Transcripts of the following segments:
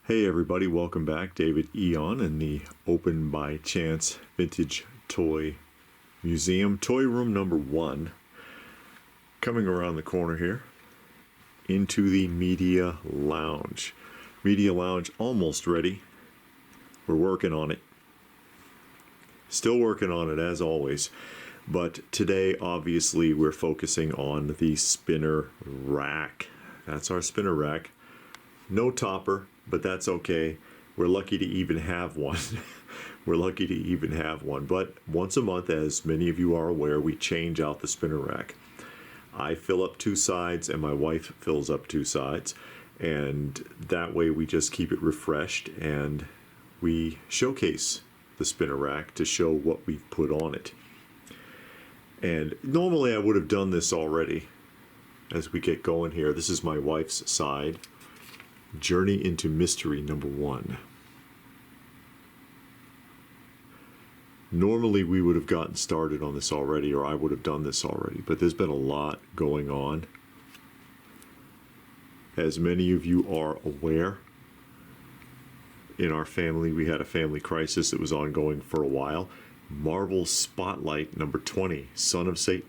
Hey everybody, welcome back. David Eon in the Open by Chance Vintage Toy Museum. Toy room number 1. Coming around the corner here into the Media Lounge. Media Lounge almost ready. We're working on it. Still working on it as always. But today obviously we're focusing on the spinner rack. That's our spinner rack. No topper, but that's okay. We're lucky to even have one. We're lucky to even have one. But once a month, as many of you are aware, we change out the spinner rack. I fill up 2 sides and my wife fills up 2 sides. And that way we just keep it refreshed and we showcase the spinner rack to show what we've put on it. And normally I would have done this already as we get going here. This is my wife's side. Journey into Mystery number 1. Normally we would have gotten started on this already, or I would have done this already, but there's been a lot going on. As many of you are aware, in our family we had a family crisis that was ongoing for a while. Marvel Spotlight number 20, Son of Satan.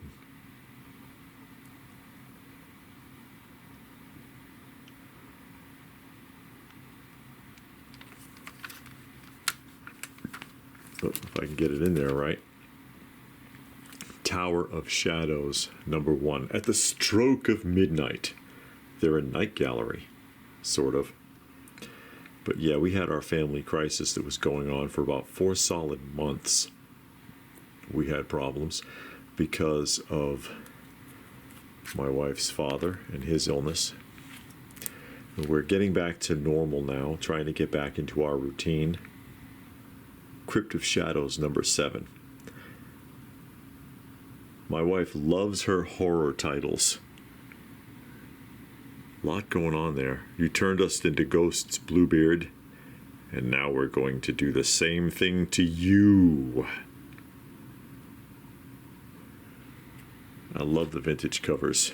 Oh, if I can get it in there right. Tower of Shadows number 1. At the stroke of midnight. They're a night gallery, sort of. But yeah, we had our family crisis that was going on for about 4 solid months. We had problems because of my wife's father and his illness. We're getting back to normal now, trying to get back into our routine. Crypt of Shadows number 7. My wife loves her horror titles. A lot going on there. You turned us into ghosts, Bluebeard, and now we're going to do the same thing to you. I love the vintage covers.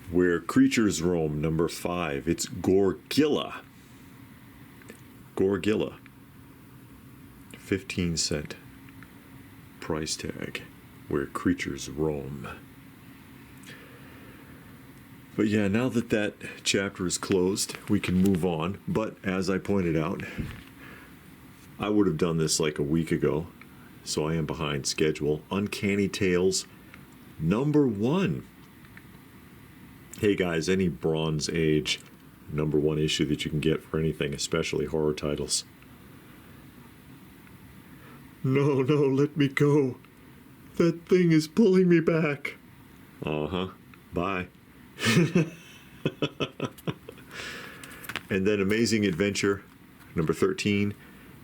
Where Creatures Roam number 5. It's Gorgilla. Gorgilla, 15-cent price tag, Where Creatures Roam. But yeah, now that that chapter is closed, we can move on. But as I pointed out, I would have done this like a week ago, so I am behind schedule. Uncanny Tales number 1. Hey guys, any Bronze Age number 1 issue that you can get for anything, especially horror titles. No, let me go. That thing is pulling me back. Uh-huh. Bye. And then Amazing Adventure number 13,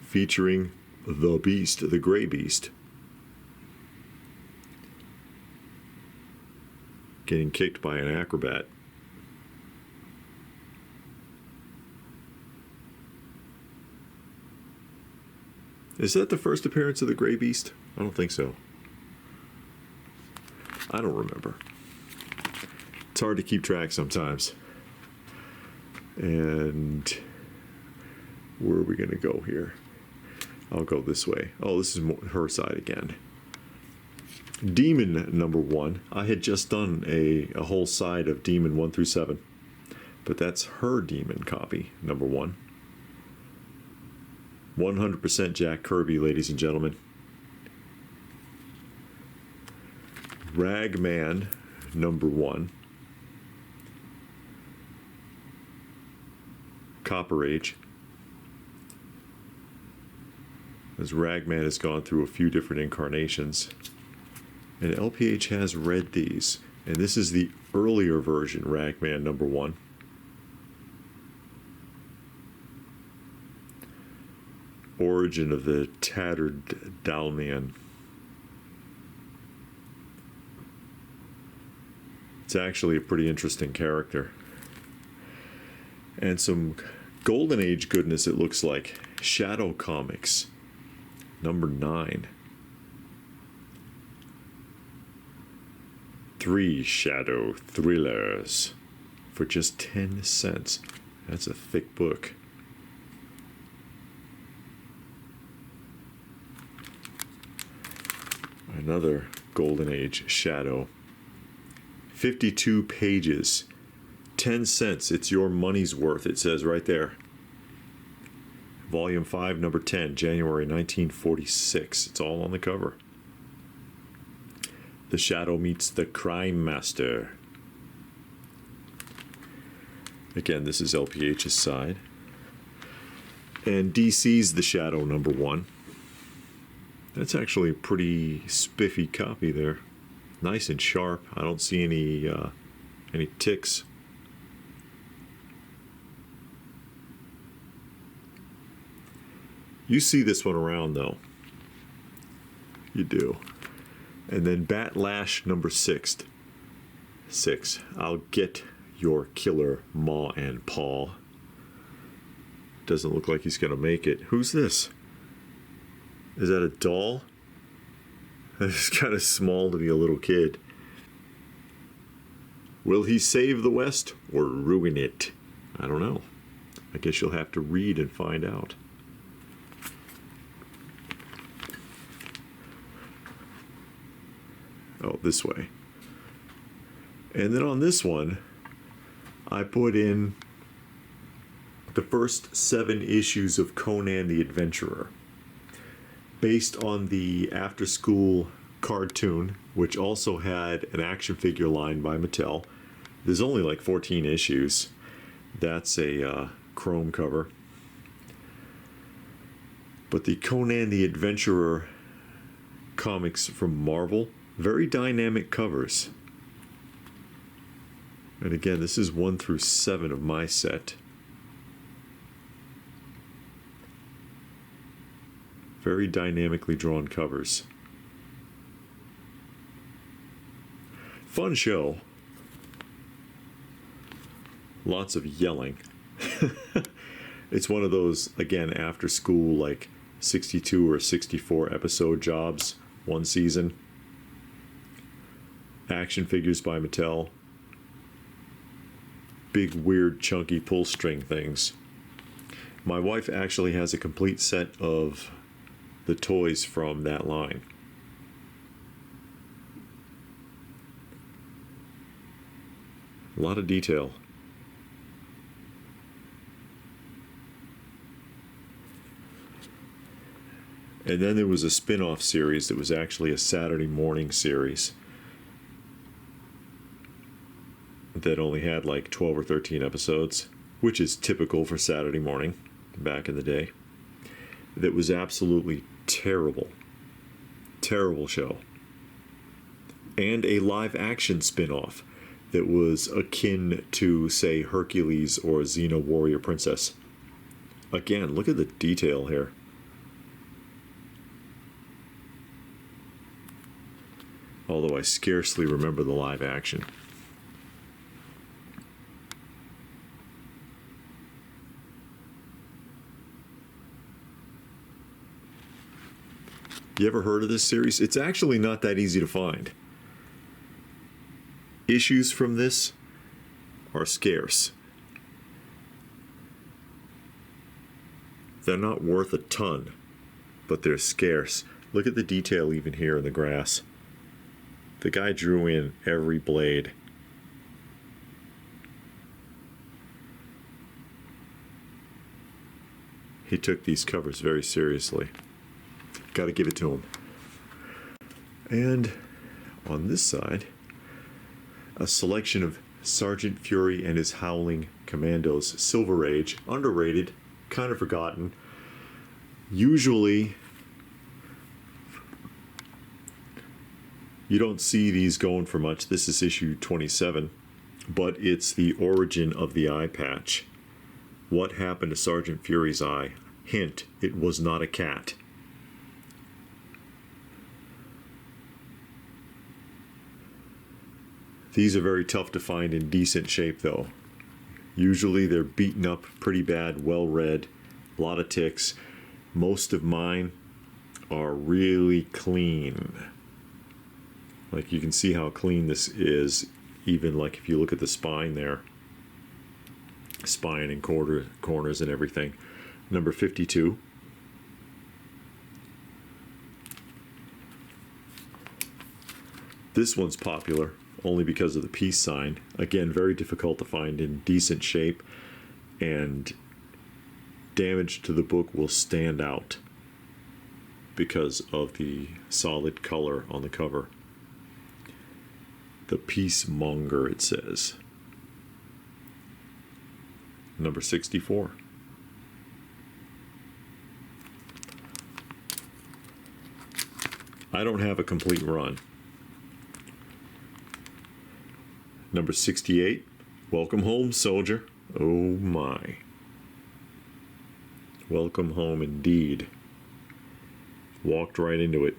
featuring the Beast, the Gray Beast. Getting kicked by an acrobat. Is that the first appearance of the Gray Beast? I don't think so. I don't remember. It's hard to keep track sometimes. And where are we going to go here? I'll go this way. Oh, this is her side again. Demon number 1. I had just done a whole side of Demon 1 through 7. But that's her Demon copy, number 1. 100% Jack Kirby, ladies and gentlemen. Ragman number 1. Copper Age. As Ragman has gone through a few different incarnations. And LPH has read these. And this is the earlier version, Ragman number 1. Origin of the Tattered Dalmian. It's actually a pretty interesting character. And some Golden Age goodness, it looks like. Shadow Comics, number 9. 3 Shadow Thrillers for just 10 cents. That's a thick book. Another Golden Age Shadow. 52 pages. 10 cents. It's your money's worth, it says right there. Volume 5, number 10, January 1946. It's all on the cover. The Shadow meets the Crime Master. Again, this is LPH's side. And DC's The Shadow, number 1. That's actually a pretty spiffy copy there. Nice and sharp. I don't see any ticks. You see this one around, though. You do. And then Batlash number 6. I'll get your killer, Ma and Paw. Doesn't look like he's going to make it. Who's this? Is that a doll? It's kind of small to be a little kid. Will he save the West or ruin it? I don't know. I guess you'll have to read and find out. Oh, this way. And then on this one, I put in the first 7 issues of Conan the Adventurer, based on the after-school cartoon, which also had an action figure line by Mattel. There's only like 14 issues. That's a chrome cover. But the Conan the Adventurer comics from Marvel, very dynamic covers. And again, this is 1 through 7 of my set. Very dynamically drawn covers. Fun show. Lots of yelling. It's one of those, again, after school, like 62 or 64 episode jobs, 1 season. Action figures by Mattel. Big, weird, chunky pull string things. My wife actually has a complete set of the toys from that line. A lot of detail. And then there was a spin-off series that was actually a Saturday morning series that only had like 12 or 13 episodes, which is typical for Saturday morning back in the day. That was absolutely terrible. Terrible show. And a live action spin-off that was akin to, say, Hercules or Xena Warrior Princess. Again, look at the detail here. Although I scarcely remember the live action. You ever heard of this series? It's actually not that easy to find. Issues from this are scarce. They're not worth a ton, but they're scarce. Look at the detail even here in the grass. The guy drew in every blade. He took these covers very seriously. Got to give it to him. And on this side, a selection of Sergeant Fury and his Howling Commandos, Silver Age, underrated, kind of forgotten. Usually, you don't see these going for much. This is issue 27, but it's the origin of the eye patch. What happened to Sergeant Fury's eye? Hint, it was not a cat. These are very tough to find in decent shape, though. Usually they're beaten up pretty bad, well read, a lot of ticks. Most of mine are really clean. Like, you can see how clean this is, even like if you look at the spine there. spine and corners and everything. Number 52. This one's popular only because of the peace sign. Again, very difficult to find in decent shape, and damage to the book will stand out because of the solid color on the cover. The Peacemonger, it says. Number 64. I don't have a complete run. Number 68. Welcome home, soldier. Oh my. Welcome home indeed. Walked right into it.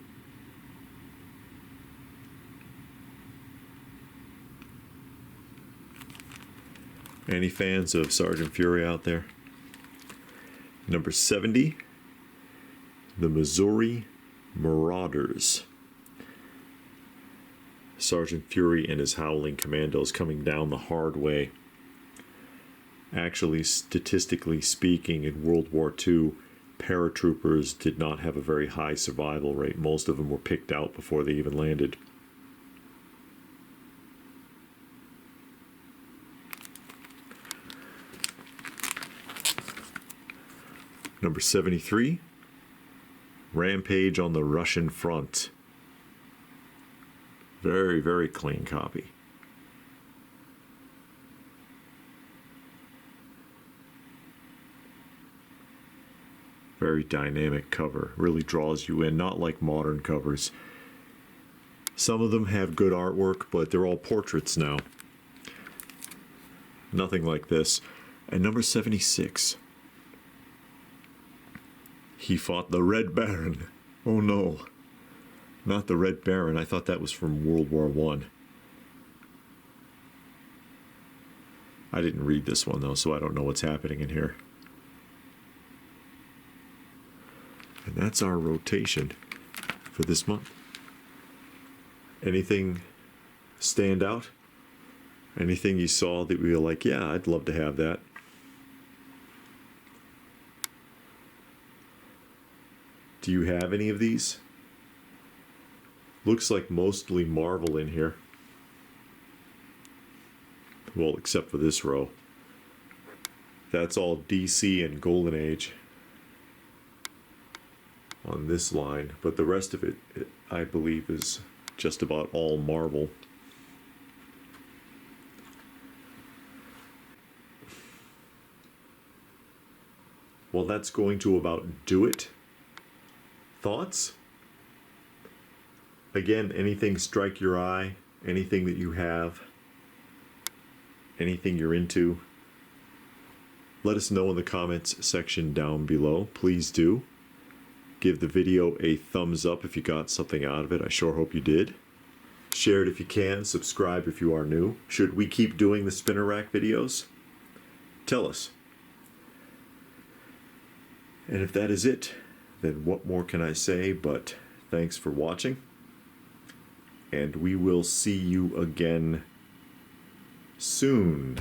Any fans of Sergeant Fury out there? Number 70, the Missouri Marauders. Sergeant Fury and his Howling Commandos coming down the hard way. Actually, statistically speaking, in World War II, paratroopers did not have a very high survival rate. Most of them were picked out before they even landed. Number 73, Rampage on the Russian Front. Very, very clean copy. Very dynamic cover. Really draws you in, not like modern covers. Some of them have good artwork, but they're all portraits now. Nothing like this. And number 76. He fought the Red Baron. Oh no. Not the Red Baron. I thought that was from World War I. I didn't read this one though, so I don't know what's happening in here. And that's our rotation for this month. Anything stand out? Anything you saw that we were like, yeah, I'd love to have that? Do you have any of these? Looks like mostly Marvel in here. Well, except for this row. That's all DC and Golden Age on this line, but the rest of it, I believe, is just about all Marvel. Well, that's going to about do it. Thoughts? Again, anything strike your eye, anything that you have, anything you're into, let us know in the comments section down below. Please do. Give the video a thumbs up if you got something out of it. I sure hope you did. Share it if you can. Subscribe if you are new. Should we keep doing the spinner rack videos? Tell us. And if that is it, then what more can I say but thanks for watching. And we will see you again soon.